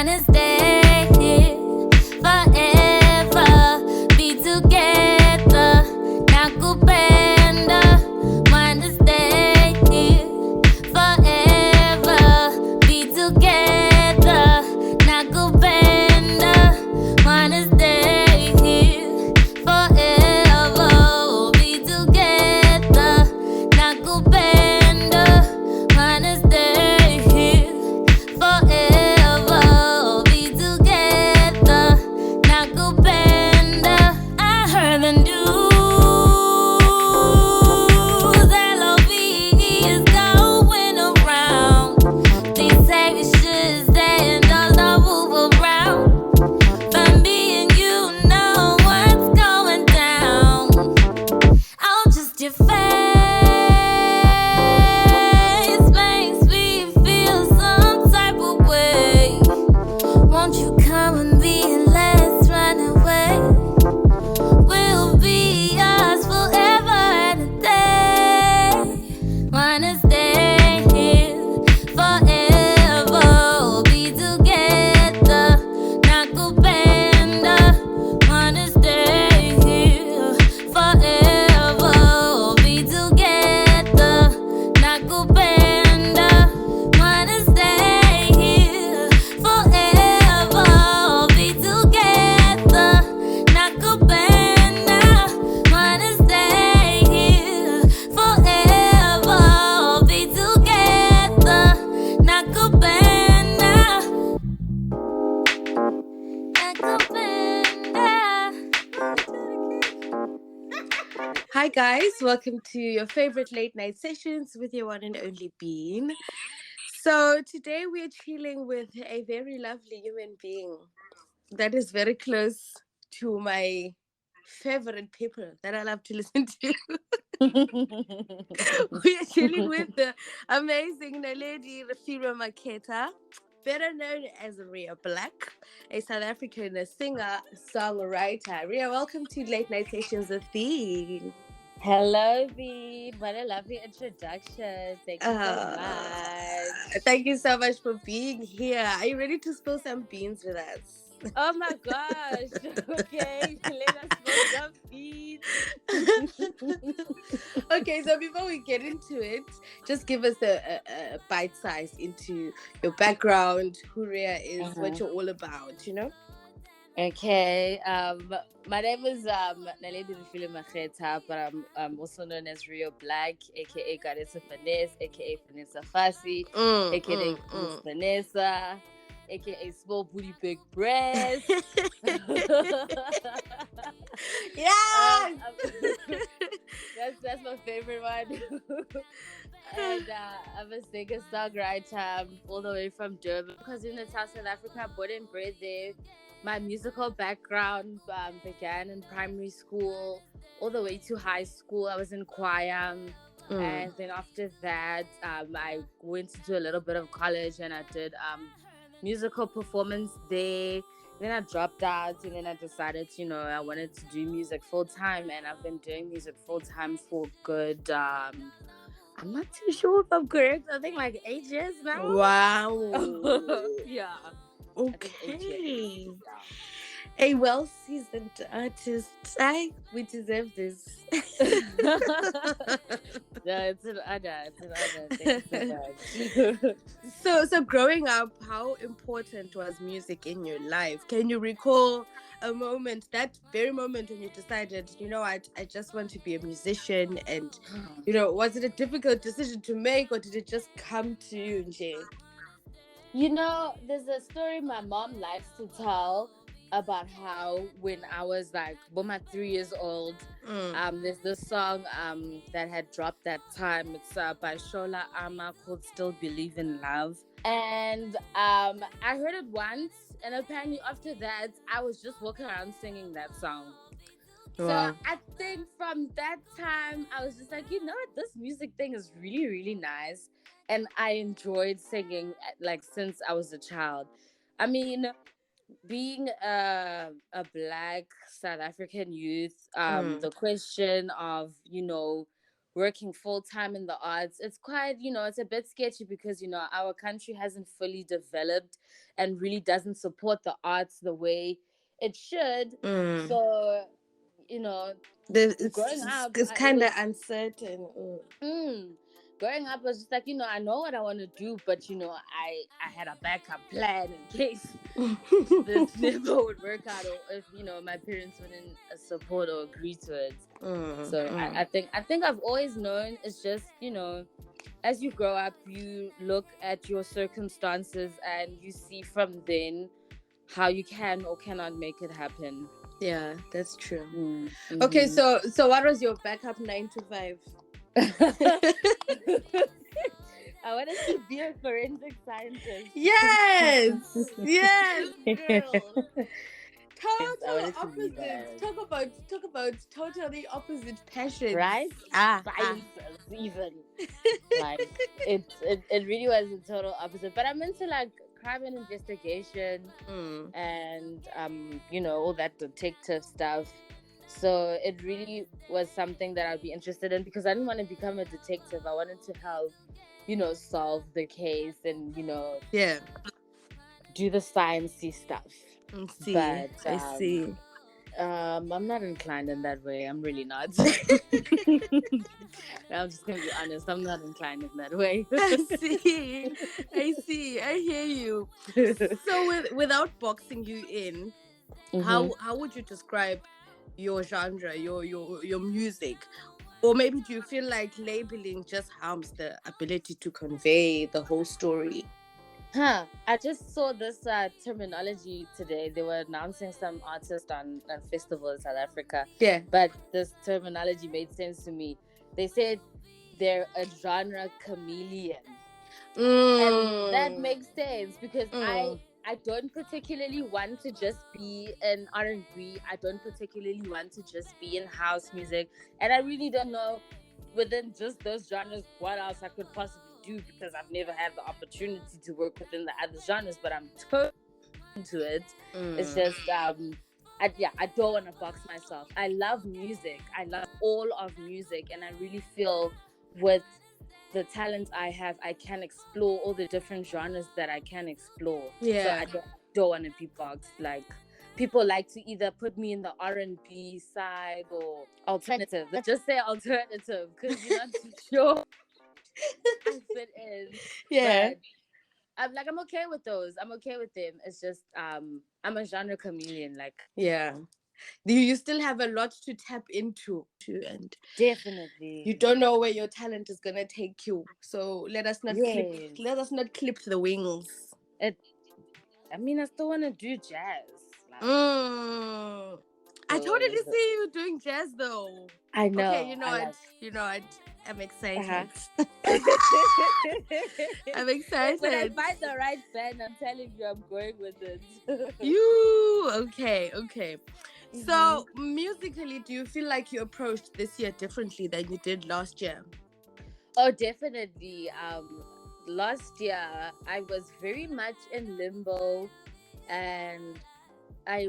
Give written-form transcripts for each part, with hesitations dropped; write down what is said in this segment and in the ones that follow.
Wanna stay here forever, be together, nakupenda. Wanna stay here forever, be together, nakupenda. Wanna stay here forever, be together, nakupenda. Wanna stay here forever, be together, nakupenda. I heard the news, LOV is going around. They say we should stay and don't move around. From me and you know what's going down. Oh, just your face makes me feel some type of way. Won't you come with me and let's run away? We'll be yours forever and a day. Wanna stay here forever, be together, nakupenda. Wanna stay here forever, be together, nakupenda. Wanna stay here forever, be together, nakupenda. Wanna stay here forever, be together, nakupenda. Hi guys, welcome to your favorite late night sessions with your one and only Bean. So today we're chilling with a very lovely human being that is very close to my favorite people that I love to listen to. We are chilling with the amazing lady Rhea Maketa, better known as Rhea Blek, a South African singer, songwriter. Rhea, welcome to Late Night Sessions with Bean. Hello, V. What a lovely introduction. Thank you so much. Thank you so much for being here. Are you ready to spill some beans with us? Oh my gosh. Okay, let us smoke some beats. Okay, so before we get into it, just give us a bite size into your background, who Rhea is, what you're all about, you know? Okay, my name is Naledi Rhea Maketa, but I'm also known as Rhea Blek, aka Goddess Vanessa, aka Vanessa Fassi, aka Miss Vanessa, aka Small Booty Big Breast. Yeah, That's my favorite one. And I'm a singer songwriter all the way from Durban, because in South Africa, born and bred there. My musical background began in primary school all the way to high school. I was in choir. And then after that, I went to do a little bit of college and I did musical performance there. Then I dropped out and then I decided, I wanted to do music full time. And I've been doing music full time for good, I'm not too sure if I'm correct. I think like 8 years now. wow. Yeah. Okay. Yeah. A well-seasoned artist. We deserve this. No, it's an honor. It's an honor. Thank you so much. So growing up, how important was music in your life? Can you recall a moment, that very moment when you decided, you know what, I just want to be a musician? And, was it a difficult decision to make, or did it just come to you, Jay? There's a story my mom likes to tell about how when I was like, my 3 years old, there's this song that had dropped that time. It's by Shola Ama, called "Still Believe in Love," and I heard it once, and apparently after that, I was just walking around singing that song. Wow. So I think from that time, I was just like, what, this music thing is really, really nice. And I enjoyed singing like since I was a child. I mean, being a Black South African youth, the question of, working full time in the arts, it's quite, it's a bit sketchy because, our country hasn't fully developed and really doesn't support the arts the way it should. So, growing up, It's it kind of was uncertain. Mm. Growing up, I was just like, I know what I want to do, but I had a backup plan in case this never would work out, or if my parents wouldn't support or agree to it. So I think I've always known. It's just as you grow up, you look at your circumstances and you see from then how you can or cannot make it happen. Yeah, that's true. Mm-hmm. Okay, so what was your backup 9 to 5? I wanted to be a forensic scientist. Yes, yes, girl. Total Opposite. Talk about totally opposite passions. Right? Sciences, even. Like it really was a total opposite. But I'm into like crime and investigation and all that detective stuff. So it really was something that I'd be interested in because I didn't want to become a detective. I wanted to help, solve the case and, do the sciencey stuff. I see. I'm not inclined in that way. I'm really not. I'm just gonna be honest. I'm not inclined in that way. I see. I hear you. So, without boxing you in, how would you describe your genre, your music? Or maybe do you feel like labeling just harms the ability to convey the whole story? I just saw this terminology today. They were announcing some artists on festival in South Africa. Yeah. But this terminology made sense to me. They said they're a genre chameleon. And that makes sense because I don't particularly want to just be in R&B. I don't particularly want to just be in house music. And I really don't know within just those genres what else I could possibly do because I've never had the opportunity to work within the other genres, but I'm totally into it. It's just I don't want to box myself. I love music. I love all of music, and I really feel with the talent I have, I can explore all the different genres that I can explore. Yeah. So I don't want to be boxed. Like people like to either put me in the R&B side or alternative. Let's just say alternative because you're not too sure I fit in. Yeah. But I'm okay with those. I'm okay with them. It's just I'm a genre chameleon. Like you still have a lot to tap into, and definitely you don't know where your talent is gonna take you. So let us not clip the wings. I still want to do jazz. I totally see you doing jazz though. I know. Okay, you know what? I'm excited. I'm excited. When I find the right band, I'm telling you, I'm going with it. Okay. So musically, do you feel like you approached this year differently than you did last year? Oh, definitely. Last year I was very much in limbo, and I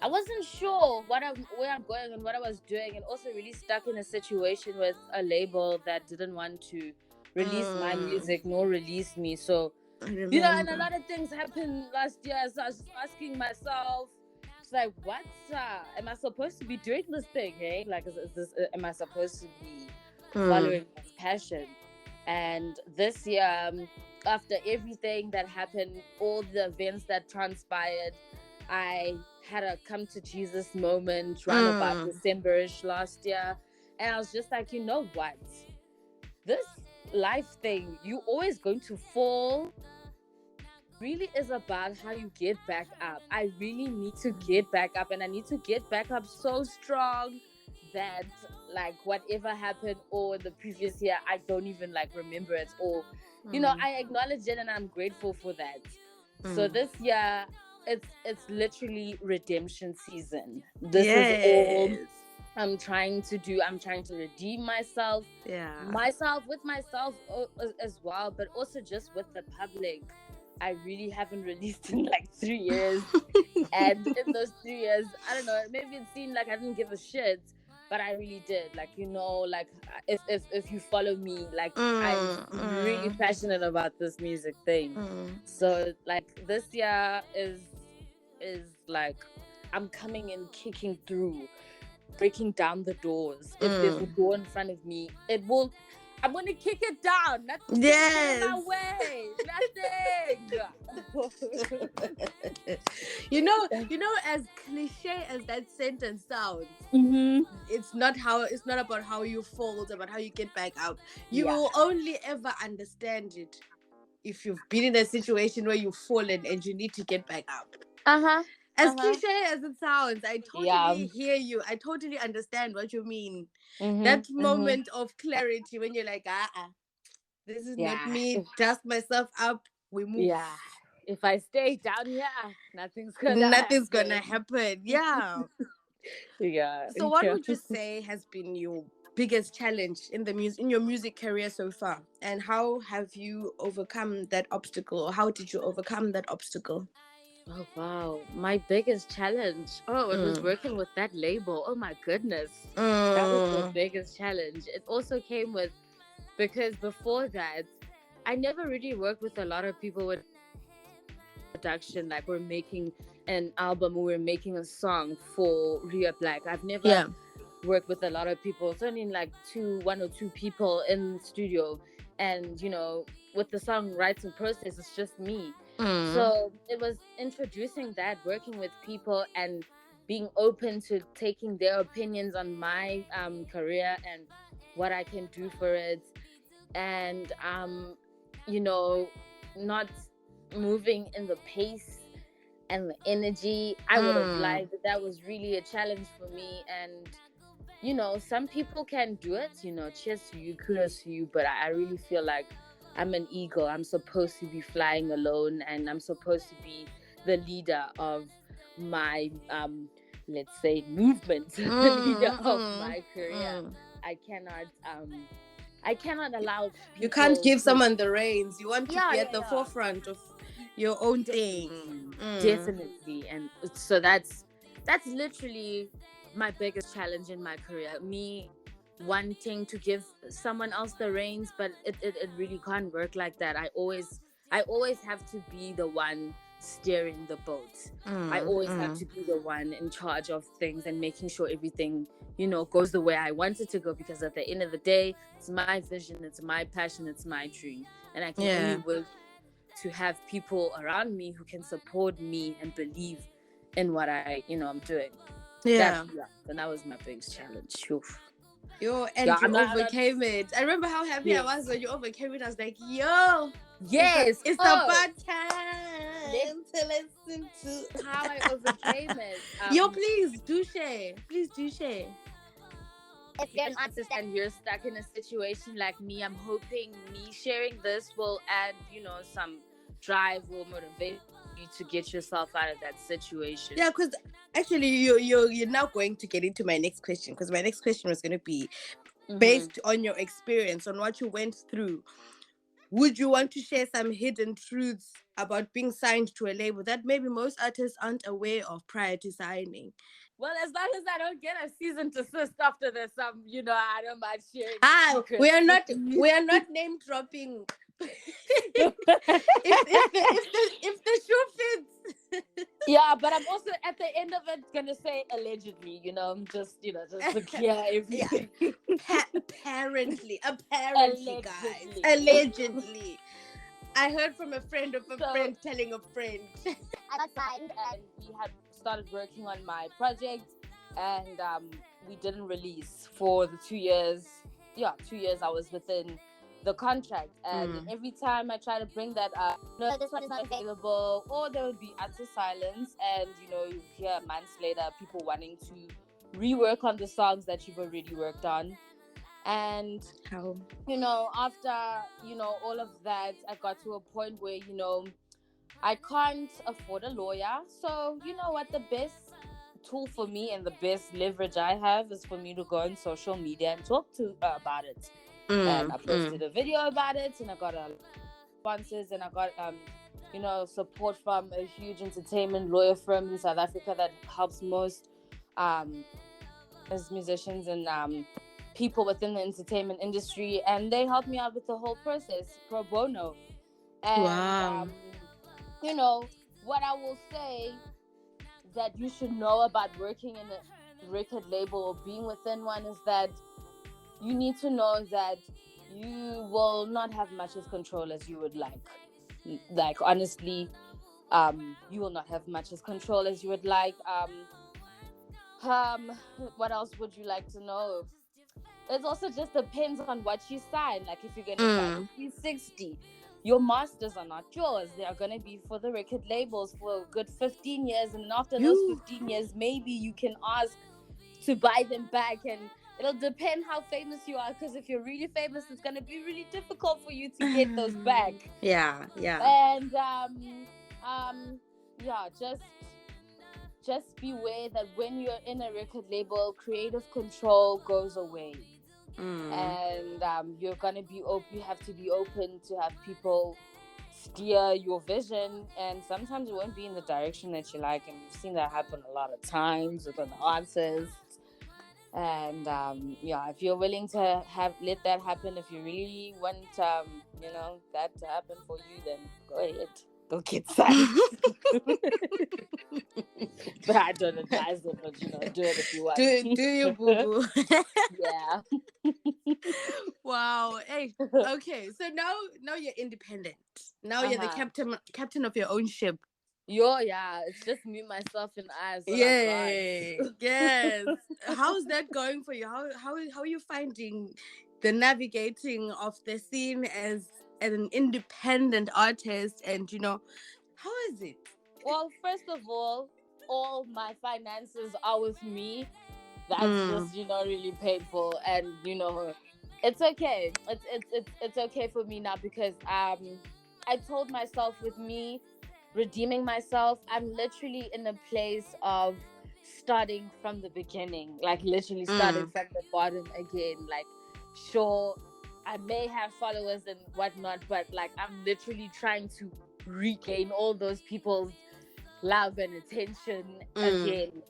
wasn't sure where I'm going and what I was doing, and also really stuck in a situation with a label that didn't want to release my music nor release me. So, and a lot of things happened last year. So I was just asking myself, it's like, what am I supposed to be doing this thing? Hey, like, am I supposed to be following this passion? And this year, after everything that happened, all the events that transpired, I had a come to Jesus moment around about December-ish last year. And I was just like, you know what? This life thing, you're always going to fall. Really is about how you get back up. I really need to get back up, and I need to get back up so strong that like whatever happened or the previous year, I don't even like remember it, or I acknowledge it and I'm grateful for that. So this year it's literally redemption season. This is all I'm trying to do. I'm trying to redeem myself with myself as well, but also just with the public. I really haven't released in like 3 years. And in those 3 years, I don't know, maybe it seemed like I didn't give a shit, but I really did. Like, like if you follow me, like I'm really passionate about this music thing. So like this year is like I'm coming in kicking through, breaking down the doors. If there's a door in front of me, I'm gonna kick it down. Nothing's gonna get in my way. Nothing. As cliche as that sentence sounds, Mm-hmm. it's not about how you fall, it's about how you get back up. You will only ever understand it if you've been in a situation where you've fallen and you need to get back up. As cliche as it sounds, I totally hear you. I totally understand what you mean. That moment of clarity when you're like, this is not me. Dust myself up. We move. Yeah. If I stay down here, nothing's gonna happen. Yeah. Yeah. So what would you say has been your biggest challenge in your music career so far? And how have you overcome that obstacle? Or how did you overcome that obstacle? Oh, wow. My biggest challenge. Oh, it was working with that label. Oh, my goodness. That was the biggest challenge. It also came with, because before that, I never really worked with a lot of people with production. Like, we're making an album, we're making a song for Rhea Blek. I've never worked with a lot of people. It's only like one or two people in the studio. And, with the songwriting process, it's just me. So it was introducing that, working with people and being open to taking their opinions on my career and what I can do for it. And, not moving in the pace and the energy. I would have liked that was really a challenge for me. And, some people can do it, cheers to you, kudos to you. But I really feel like I'm an eagle. I'm supposed to be flying alone, and I'm supposed to be the leader of my, let's say, movement, the leader of my career. I cannot allow people. You can't give someone the reins. You want to be at the forefront of your own thing. Definitely. And so that's literally my biggest challenge in my career. Me wanting to give someone else the reins, but it really can't work like that. I always have to be the one steering the boat. I always have to be the one in charge of things and making sure everything, goes the way I want it to go, because at the end of the day, it's my vision, it's my passion, it's my dream. And I can only work to have people around me who can support me and believe in what I'm doing. And that was my biggest challenge. Oof. You overcame it. I remember how happy I was when you overcame it. I was like, yo, it's about time to listen to how I overcame it. Yo, please do share. If you're an artist and you're stuck in a situation like me, I'm hoping me sharing this will add, some drive or motivate you to get yourself out of that situation. Yeah, because actually you're now going to get into my next question, because my next question was going to be based on your experience, on what you went through. Would you want to share some hidden truths about being signed to a label that maybe most artists aren't aware of prior to signing? Well, as long as I don't get a season to assist after this, I don't mind sharing. We are not name dropping. if the shoe fits. Yeah, but I'm also at the end of it gonna say allegedly, just to clear everything. Apparently, guys, allegedly. I heard from a friend of a friend telling a friend. I got signed and we had started working on my project, and we didn't release for the 2 years. Yeah, 2 years I was within the contract, and every time I try to bring that up, no, this one is not available, or there would be utter silence, and you hear months later people wanting to rework on the songs that you've already worked on. And after all of that, I got to a point where I can't afford a lawyer. So what, the best tool for me and the best leverage I have is for me to go on social media and talk about it. And I posted a video about it, and I got sponsors, and I got support from a huge entertainment lawyer firm in South Africa that helps most musicians and people within the entertainment industry, and they helped me out with the whole process pro bono. And Wow. you know what I will say that you should know about working in a record label or being within one is that you need to know that you will not have much as control as you would like. Like honestly, you will not have much as control as you would like. Um, what else would you like to know? It also just depends on what you sign. Like if you're gonna sign a 360, your masters are not yours. They are gonna be for the record labels for a good 15 years, and after those 15 years, maybe you can ask to buy them back, and it'll depend how famous you are. Because if you're really famous, it's gonna be really difficult for you to get those back. Yeah. And yeah, just beware that when you're in a record label, creative control goes away. And you're gonna be you have to be open to have people steer your vision, and sometimes it won't be in the direction that you like, and we've seen that happen a lot of times with an artist. And yeah, if you're willing to let that happen, if you really want that to happen for you, then go ahead, go get signed. But I don't advise it, but do it if you want. Do you, boo boo? Yeah. Wow. Hey. Okay. So now you're independent. Now you're the captain of your own ship. Yeah. It's just me, myself, and I. So yes. How's that going for you? How are you finding the navigating of the scene as an independent artist? And how is it? Well, first of all my finances are with me. That's just really painful, and it's okay. It's okay for me now, because I told myself, with me redeeming myself, I'm literally in a place of starting from the beginning, like literally starting from the bottom again. Like, sure, I may have followers and whatnot, but like I'm literally trying to regain all those people's love and attention again.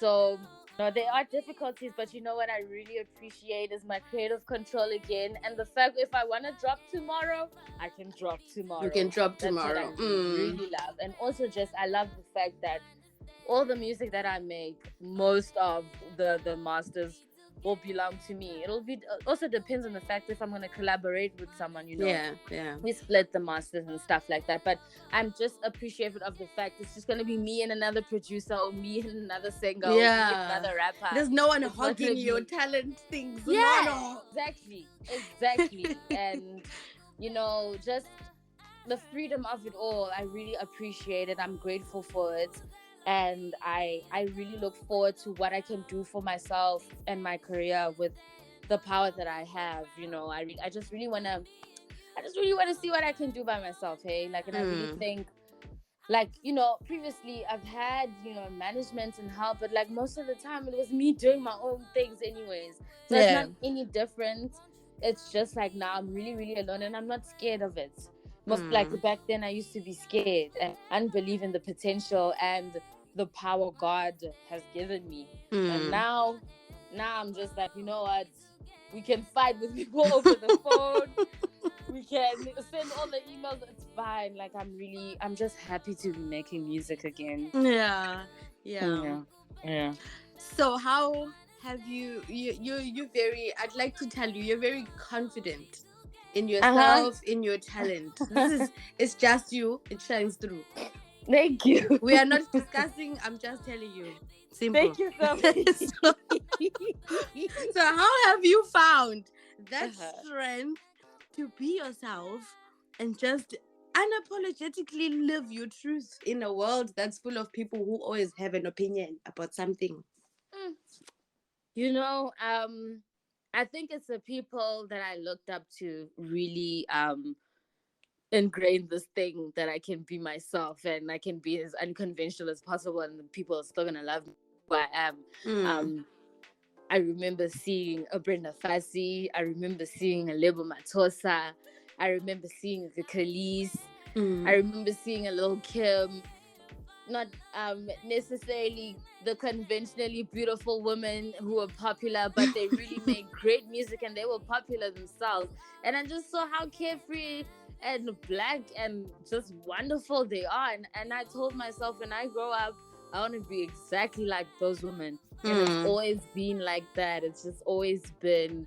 So there are difficulties, but what I really appreciate is my creative control again, and the fact if I want to drop tomorrow, I can drop tomorrow. You can drop tomorrow. That's what I really love. And also I love the fact that all the music that I make, most of the masters will belong to me. It'll be also depends on the fact if I'm going to collaborate with someone, Yeah. We split the masters and stuff like that, but I'm just appreciative of the fact it's just going to be me and another producer, or me and another singer, or me and another rapper. There's no one hogging your talent things. Yeah, exactly. And just the freedom of it all, I really appreciate it. I'm grateful for it. And I really look forward to what I can do for myself and my career with the power that I have. I just really want to see what I can do by myself. Hey, like, and I really think, like, previously I've had management and help, but like most of the time it was me doing my own things anyways. So it's not any different. It's just like now I'm really, really alone, and I'm not scared of it. Most like back then I used to be scared and unbelieve in the potential and the power God has given me. And now I'm just like, you know what? We can fight with people over the phone. We can send all the emails. It's fine. Like I'm just happy to be making music again. Yeah. So how have you very, I'd like to tell you, you're very confident in yourself, in your talent. It's just you. It shines through. Thank you. We are not discussing. I'm just telling you. Simple. Thank you so much. So how have you found that strength to be yourself and just unapologetically live your truth in a world that's full of people who always have an opinion about something? I think it's the people that I looked up to really ingrained this thing that I can be myself and I can be as unconventional as possible, and the people are still gonna love me who I am. I remember seeing a Brenda Fassie. I remember seeing a Lebo Matosa. I remember seeing the Khalees. I remember seeing a Lil Kim. not necessarily the conventionally beautiful women who were popular, but they really made great music and they were popular themselves. And I just saw how carefree and black and just wonderful they are. And I told myself, when I grow up, I want to be exactly like those women. And it's always been like that. It's just always been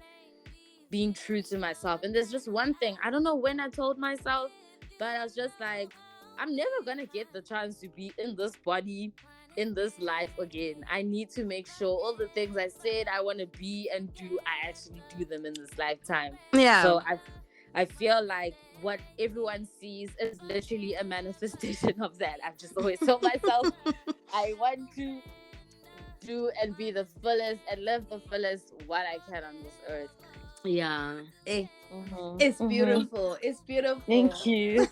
being true to myself. And there's just one thing, I don't know when I told myself, but I was just like, I'm never gonna get the chance to be in this body, in this life again. I need to make sure all the things I said I want to be and do, I actually do them in this lifetime. Yeah. So I feel like what everyone sees is literally a manifestation of that. I've just always told myself I want to do and be the fullest and live the fullest what I can on this earth. Yeah. Mm-hmm. It's beautiful. It's beautiful. Thank you.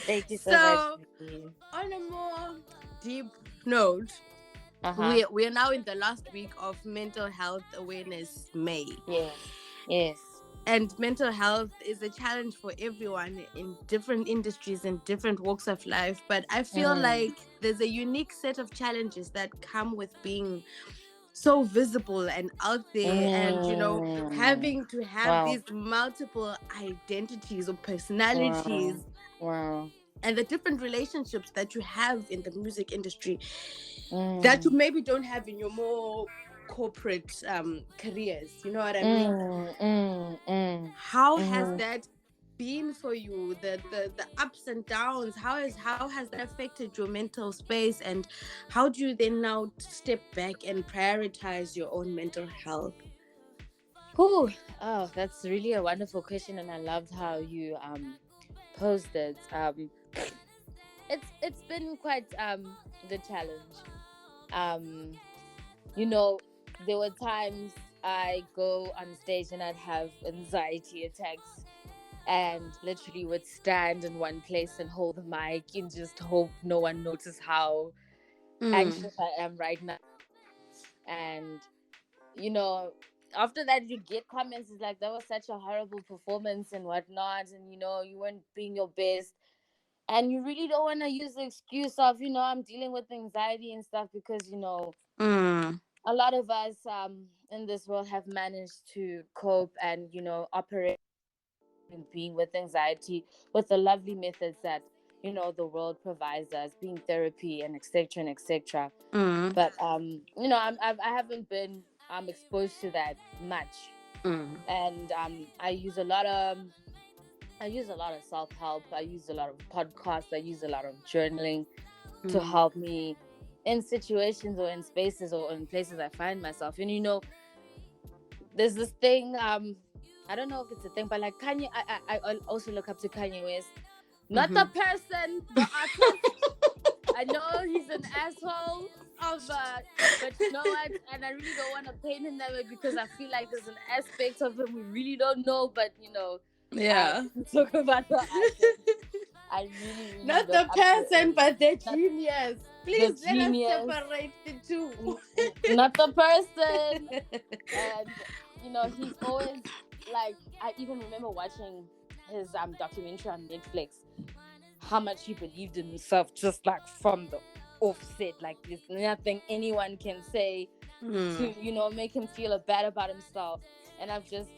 Thank you so much. On a more deep note, we are now in the last week of Mental Health Awareness May. Yes. And mental health is a challenge for everyone in different industries and different walks of life. But I feel like there's a unique set of challenges that come with being so visible and out there, and having to have these multiple identities or personalities, and the different relationships that you have in the music industry that you maybe don't have in your more corporate careers. You know what I mean? How has that been for you? The ups and downs. How has that affected your mental space, and how do you then now step back and prioritize your own mental health? Oh, that's really a wonderful question, and I loved how you posed it. It's been quite the challenge. There were times I go on stage and I'd have anxiety attacks and literally would stand in one place and hold the mic and just hope no one notices how anxious I am right now. And, after that, you get comments like, that was such a horrible performance and whatnot, and, you weren't being your best. And you really don't want to use the excuse of, I'm dealing with anxiety and stuff, because, a lot of us in this world have managed to cope and, operate and being with anxiety with the lovely methods that, the world provides us, being therapy and etc. and etc. But, I haven't been exposed to that much. And I use a lot of self-help. I use a lot of podcasts. I use a lot of journaling to help me in situations or in spaces or in places I find myself. And there's this thing, I don't know if it's a thing, but like Kanye, I also look up to Kanye West. Not the person, the artist. I know he's an asshole, but you know what? And I really don't want to paint him that way, because I feel like there's an aspect of him we really don't know, but talk about the artist. I really not the person, but the genius. Please let us separate the two. Not the person. And he's always like, I even remember watching his documentary on Netflix, how much he believed in himself, just like from the offset. Like, there's nothing anyone can say to make him feel bad about himself. And I've just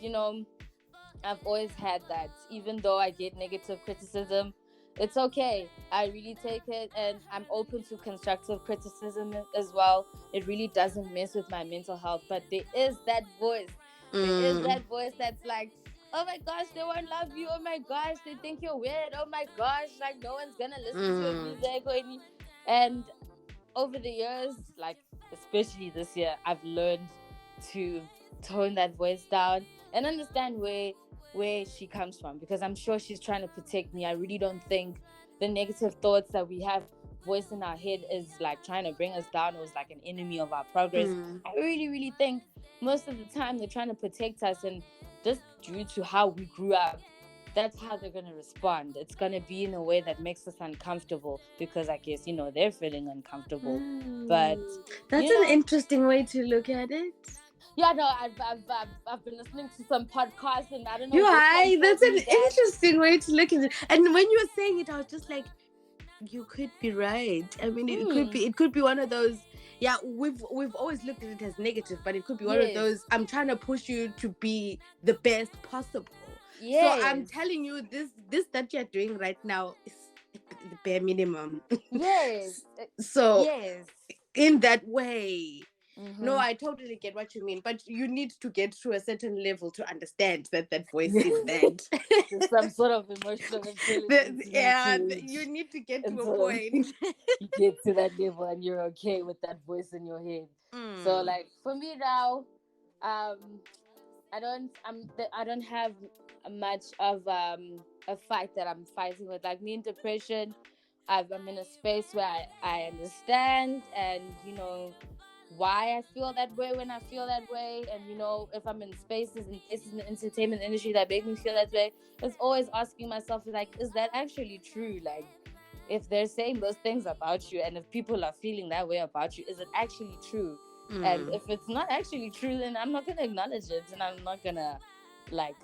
I've always had that. Even though I get negative criticism, it's okay. I really take it, and I'm open to constructive criticism as well. It really doesn't mess with my mental health. But there is that voice. There is that voice that's like, oh my gosh, they won't love you. Oh my gosh, they think you're weird. Oh my gosh, like no one's gonna listen to your music. And over the years, like especially this year, I've learned to tone that voice down and understand where she comes from, because I'm sure she's trying to protect me. I really don't think the negative thoughts that we have voice in our head is like trying to bring us down or is like an enemy of our progress. I really think most of the time they're trying to protect us, and just due to how we grew up, that's how they're going to respond. It's going to be in a way that makes us uncomfortable, because I guess they're feeling uncomfortable. But that's an interesting way to look at it. Yeah, no, I've been listening to some podcasts, and I don't know. That's an interesting way to look at it. And when you were saying it, I was just like, You could be right. I mean, it could be one of those. Yeah, we've always looked at it as negative, but it could be one of Yes. those. I'm trying to push you to be the best possible. So I'm Yes. telling you, this that you're doing right now is the bare minimum. Yes. So Yes. in that way, no, Mm-hmm. I totally get what you mean, but you need to get to a certain level to understand that that voice Yes. is that. There's some sort of emotional intelligence you need to You reach, need to get to and a sort of point. you get to that level and you're okay with that voice in your head. So Mm. like for me now, I don't have much of a fight that I'm fighting with. Like me in depression, I'm in a space where I understand, and why I feel that way when I feel that way. And if I'm in spaces and places in the entertainment industry that make me feel that way, it's always asking myself, like, is that actually true? Like, if they're saying those things about you and if people are feeling that way about you, is it actually true? And if it's not actually true, then I'm not gonna acknowledge it, and I'm not gonna like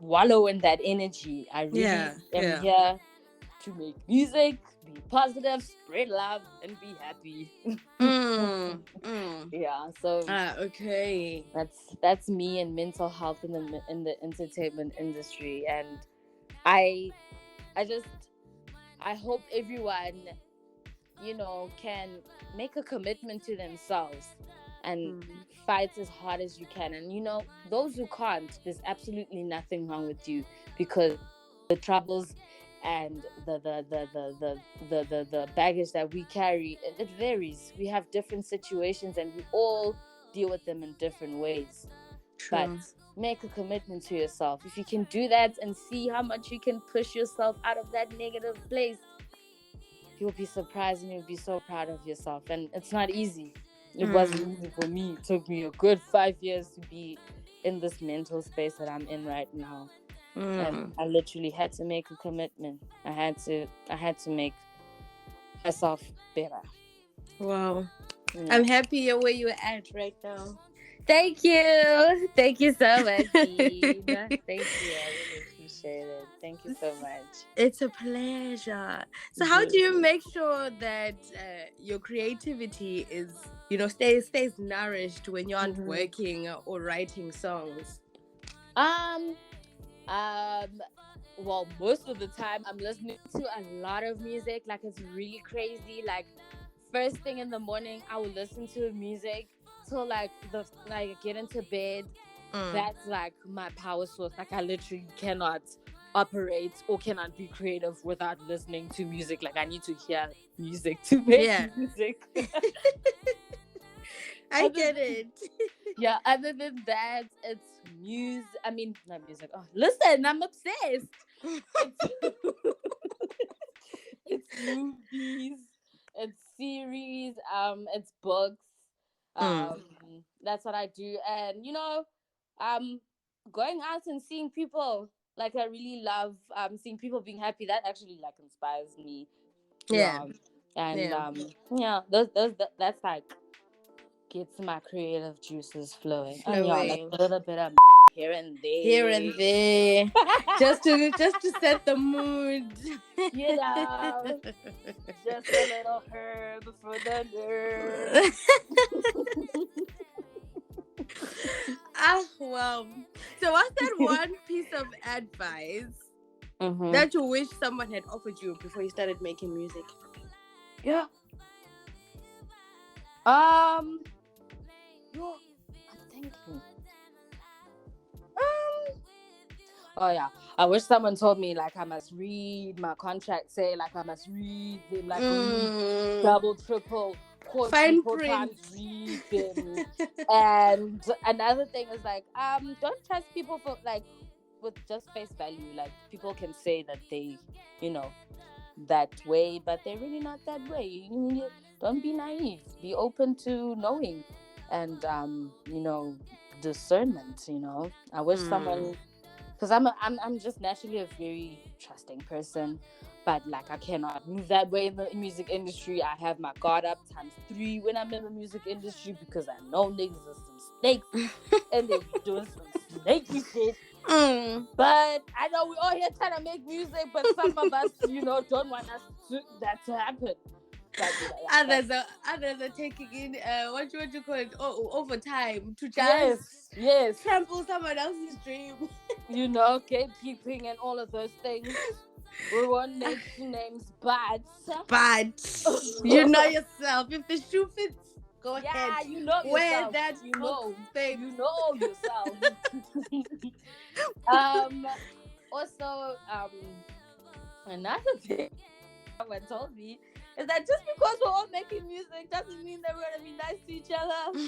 wallow in that energy. I really am here to make music, be positive, spread love, and be happy. Yeah, so Okay. that's me and mental health in the entertainment industry. And I I just I hope everyone can make a commitment to themselves and fight as hard as you can. And those who can't, there's absolutely nothing wrong with you, because the troubles and the baggage that we carry, it varies. We have different situations and we all deal with them in different ways. True. But make a commitment to yourself. If you can do that and see how much you can push yourself out of that negative place, you'll be surprised and you'll be so proud of yourself. And it's not easy. It wasn't easy for me. It took me a good 5 years to be in this mental space that I'm in right now. And I literally had to make a commitment. I had to make myself better. Wow. Yeah. I'm happy you're where you're at right now. Thank you. Thank you so much, Dean. Thank you. I really appreciate it. Thank you so much. It's a pleasure. So how do you make sure that your creativity is, stays nourished when you aren't working or writing songs? Well, most of the time I'm listening to a lot of music. Like, it's really crazy. Like, first thing in the morning, I will listen to music till like I get into bed. That's like my power source. Like, I literally cannot operate or cannot be creative without listening to music. Like, I need to hear music to make music. I get it. Yeah, other than that, it's not music. Oh, listen, I'm obsessed. It's movies, it's series, it's books. That's what I do. And going out and seeing people. Like, I really love seeing people being happy. That actually like inspires me. That's like gets my creative juices flowing. And like a little bit of here and there. just to set the mood. Just a little herb for the nerve. Wow. So what's that one piece of advice that you wish someone had offered you before you started making music? Yeah. I'm thinking. Oh yeah, I wish someone told me like I must read my contract. Say like I must read them, like read double, triple, fine print, read them. And another thing is like don't trust people for like with just face value. Like, people can say that they, that way, but they're really not that way. Don't be naive. Be open to knowing, and discernment. I wish someone, because I'm just naturally a very trusting person, but like I cannot move that way in the music industry. I have my guard up ×3 when I'm in the music industry, because I know niggas are some snakes and they're doing some snaky shit. But I know we're all here trying to make music, but some of us, don't want that to happen. But, others are taking in what you call it, overtime to just yes, trample someone else's dream. gatekeeping and all of those things. We won't mention names, but you know yourself. If the shoe fits, go ahead. Yeah, you know wear yourself. that. Babe. You know yourself. Also, another thing someone told me is that just because we're all making music doesn't mean that we're gonna be nice to each other.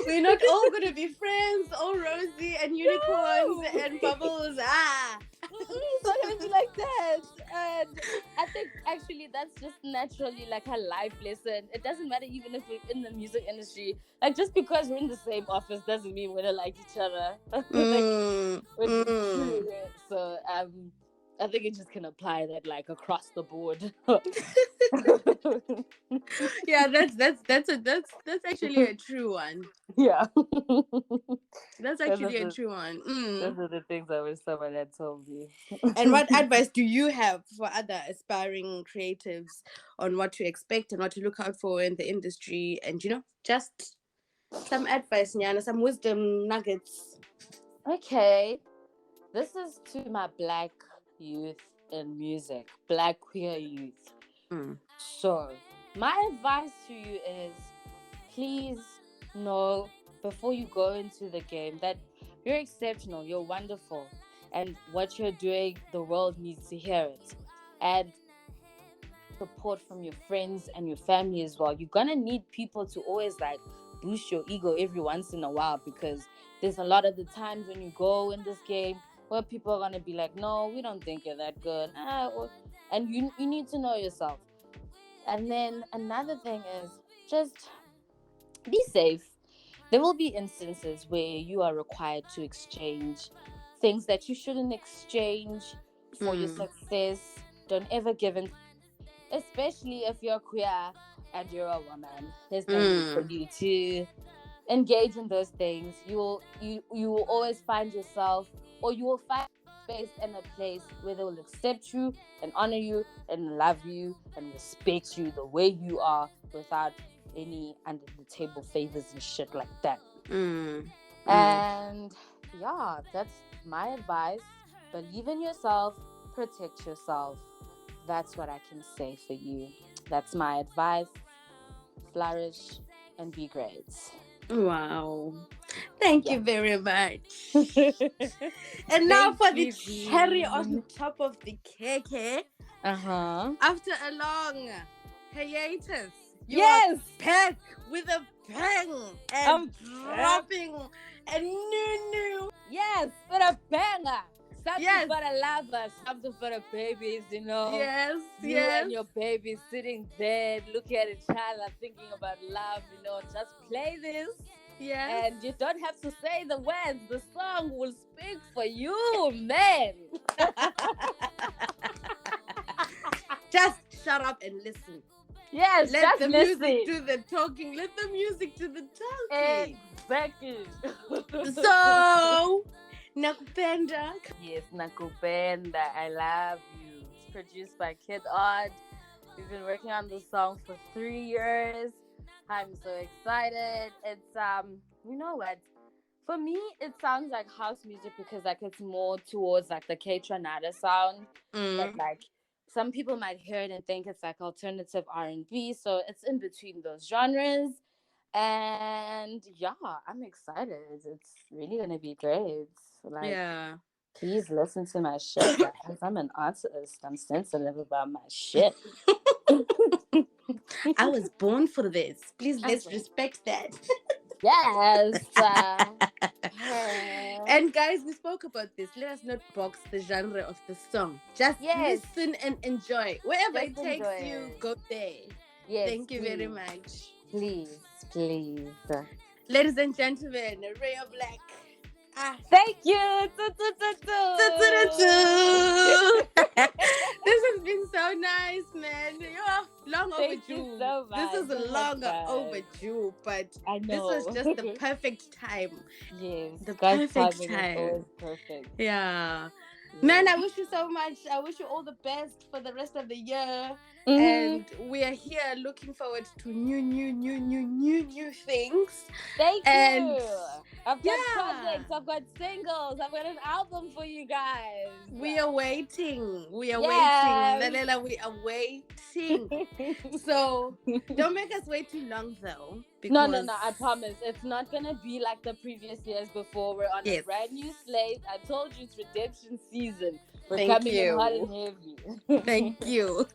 We're not all gonna be friends, all rosy and unicorns and bubbles. It's not gonna be like that. And I think actually that's just naturally like a life lesson. It doesn't matter even if we're in the music industry. Like just because we're in the same office doesn't mean we're gonna like each other. So I think it just can apply that like across the board. Yeah, that's actually a true one. Yeah. That's actually a true one. Those are the things I wish someone had told me. And what advice do you have for other aspiring creatives on what to expect and what to look out for in the industry? And just some advice, Nyana, some wisdom nuggets. Okay. This is to my Black youth in music, Black queer youth. So my advice to you is please know before you go into the game that you're exceptional, you're wonderful, and what you're doing, the world needs to hear it. And support from your friends and your family as well. You're gonna need people to always like boost your ego every once in a while, because there's a lot of the times when you go in this game where people are gonna be like, no, we don't think you're that good, and you need to know yourself. And then another thing is just be safe. There will be instances where you are required to exchange things that you shouldn't exchange for your success. Don't ever give in, especially if you're queer and you're a woman. There's no need for you to engage in those things. You will always find yourself, or you will find space and a place where they will accept you and honor you and love you and respect you the way you are, without any under the table favors and shit like that. And yeah, that's my advice. Believe in yourself, protect yourself. That's what I can say for you. That's my advice. Flourish and be great. Wow. Thank you very much. And now for the cherry on top of the cake. After a long hiatus, you are back with a bang and dropping a new. Yes, with a banger. Something for the lovers, something for the babies, Yes, you and your baby sitting there, looking at each other, thinking about love, just play this. Yes. And you don't have to say the words. The song will speak for you, man. Just shut up and listen. Yes, let the listen. Music do the talking. Let the music do the talking. Exactly. So, nakupenda. Yes, nakupenda. I love you. It's produced by Kid Odd. We've been working on this song for 3 years. I'm so excited. It's you know what? For me, it sounds like house music because like it's more towards like the K-Tranada sound. But like some people might hear it and think it's like alternative R&B. So it's in between those genres. And yeah, I'm excited. It's really gonna be great. Like, please listen to my shit, guys. I'm an artist. I'm sensitive about my shit. I was born for this. Please, let's respect that. Yes. And guys, we spoke about this. Let us not box the genre of the song. Just listen and enjoy. Wherever it takes you, go there. Yes. Thank you very much. Please. Ladies and gentlemen, Rhea Blek. Thank you. This has been so nice, man. You're long overdue. Thank you so so much. This is so much longer fun. overdue, but I this know. was just the perfect time. Yes. The God's perfect timing is time. always perfect. Yeah. Yes. Man, I wish you so much. I wish you all the best for the rest of the year. Mhm. And we are here looking forward to new things. Thank And you. I've got yeah. projects, I've got singles, I've got an album for you guys. We are waiting. We are Yes. waiting. Lalela, we are waiting. So don't make us wait too long though. No, Because I promise. It's not going to be like the previous years before. We're on a Yes. brand new slate. I told you it's redemption season. We're Thank coming in you. hot and heavy. Thank you.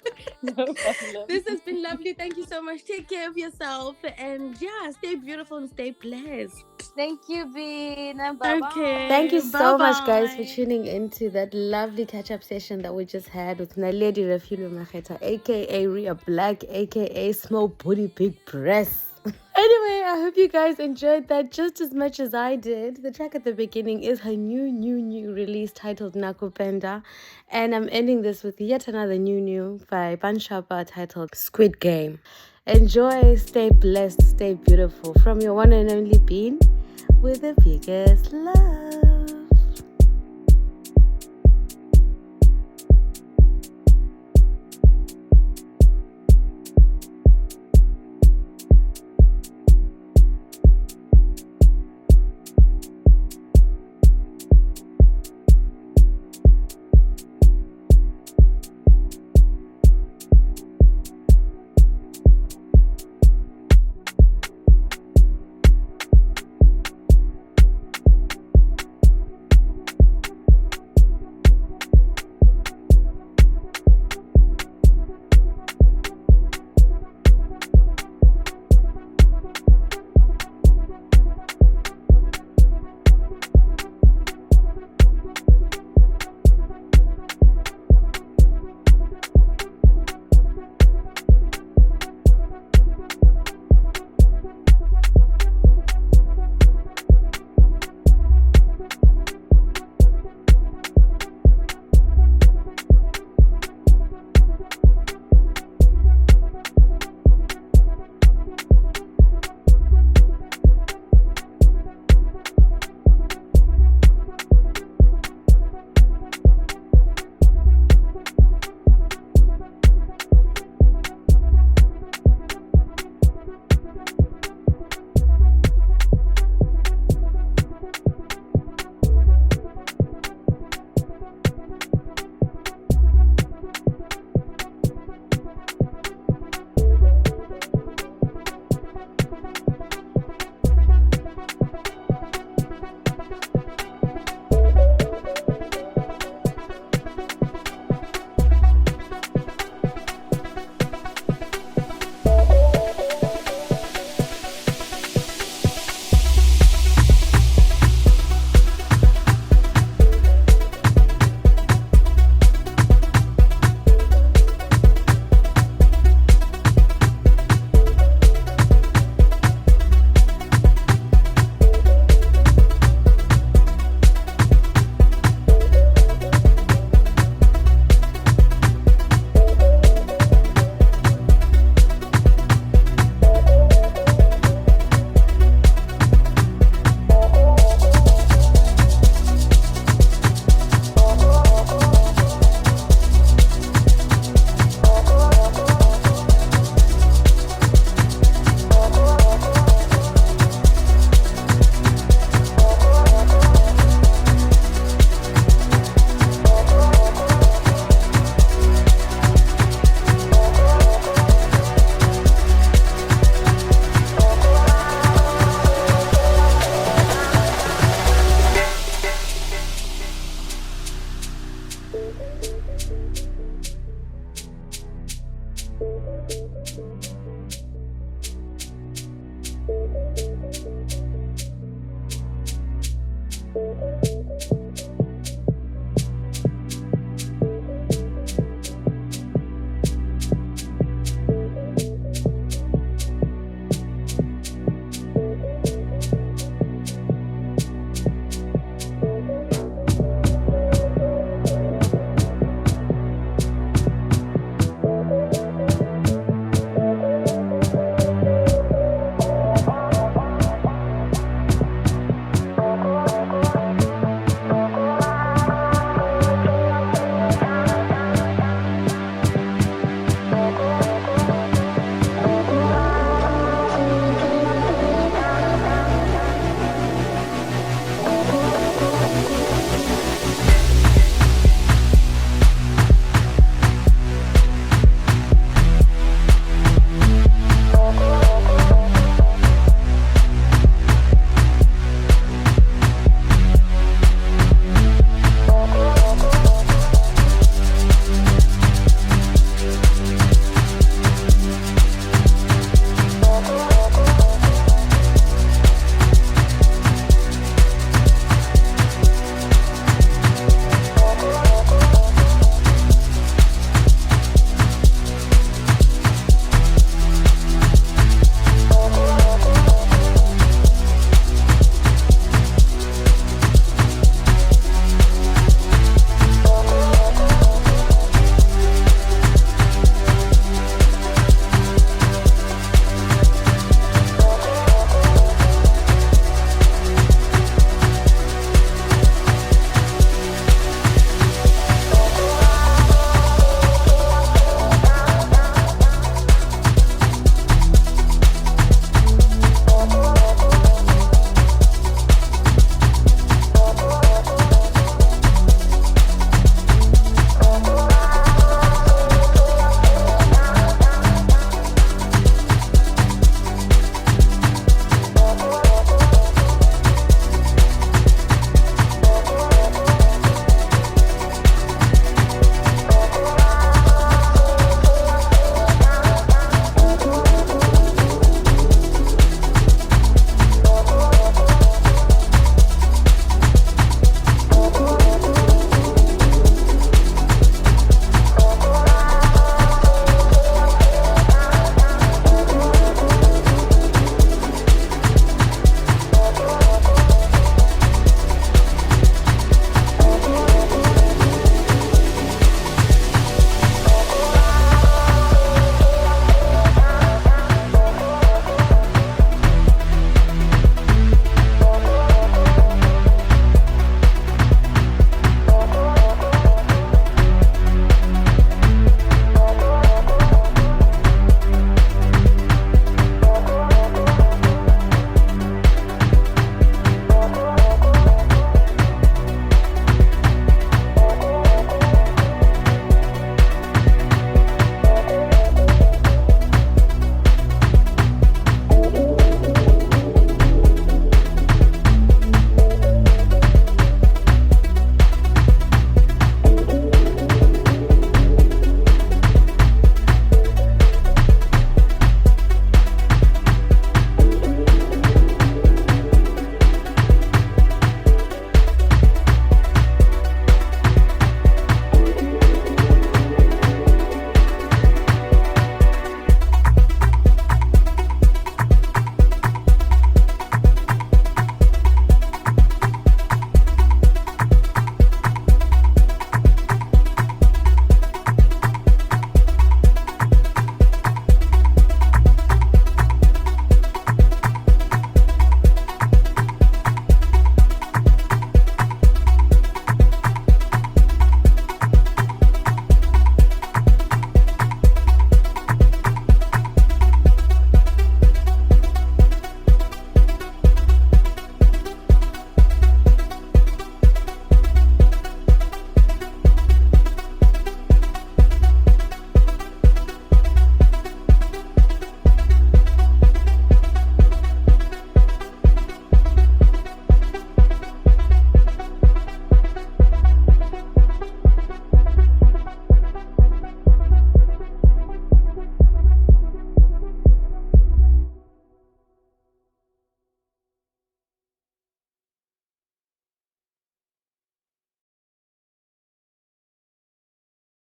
No problem. This has been lovely. Thank you so much. Take care of yourself. And yeah, stay beautiful and stay blessed. Thank you, Bean. Bye-bye. Okay. Thank you so much, guys, for Bye-bye. tuning into that lovely catch-up session that we just had with Naledi Refilo Macheta, aka Rhea Blek, aka Small Booty Big Breasts. Anyway, I hope you guys enjoyed that just as much as I did. The track at the beginning is her new release titled Nakupenda. And I'm ending this with yet another new by Banshapa titled Squid Game. Enjoy, stay blessed, stay beautiful. From your one and only Bean, with the biggest love.